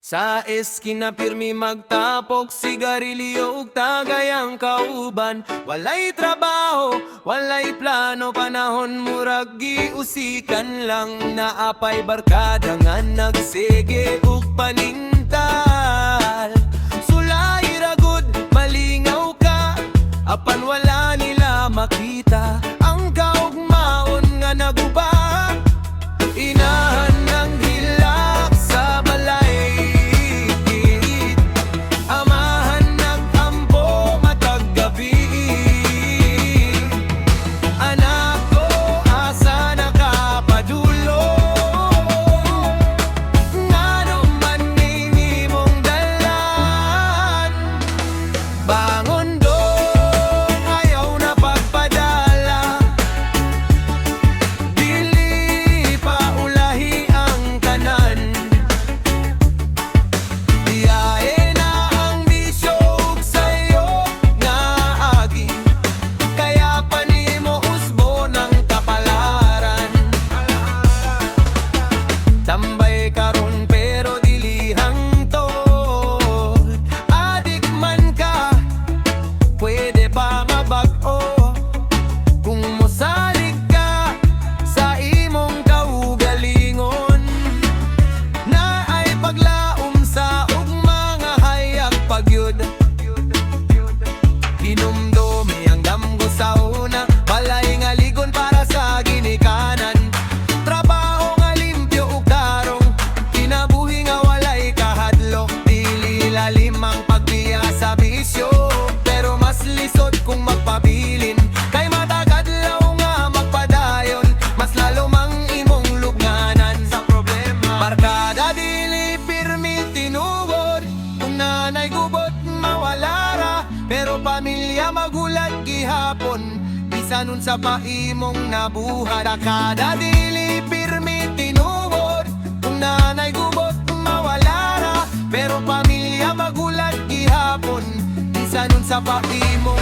Sa esquina pirmi magtapok, sigarilyo ug tagayang kauban. Walay trabaho, walay plano, panahon murag giusikan lang. Naapay barkada nga nagsige ug panintal. Sulay ragud, malingaw ka, apan wala nila makita ang kaugmaon nga naguba. Inahan ng hilak sa balay, amahan nagtampo matag gabi. Anak ko, asa nakapadulo? Ngano man ning imong dalan? Bangon dong, ayaw na pagpadala. Dili pa ulahi ang tanan. Diyae na ang bisyo ug sayo nga agi, kaya pa nimo usbo ng kapalaran. Tambay karon pero dili hangtod. Adik man ka, pwede pa mabag-o kung mosalig ka sa imong kaugalingon. Na ay paglaom sa ug mga hayag pagyud. Hinumdumi ang damgo sa una, balay nga ligon para sa ginikanan. Trabaho nga limpyo ug tarong, kinabuhi nga walay kahadlok. Dili lalim ang pagbiya sa bisyo, pero mas lisod kung magpabilin. Kay matagadlaw nga magpadayon, mas lalo mang imong lugnanan sa problema. Barkada dili pirmi tinugod, kung nanay gubot mawalara, pero pamilya magulat gihapon, bisan unsa pa imong nabuhat. Barkada dili pirmi tinugod, kung nanay gubot mawalara, pero pamilya magulat gihapon, bisan unsa pa imong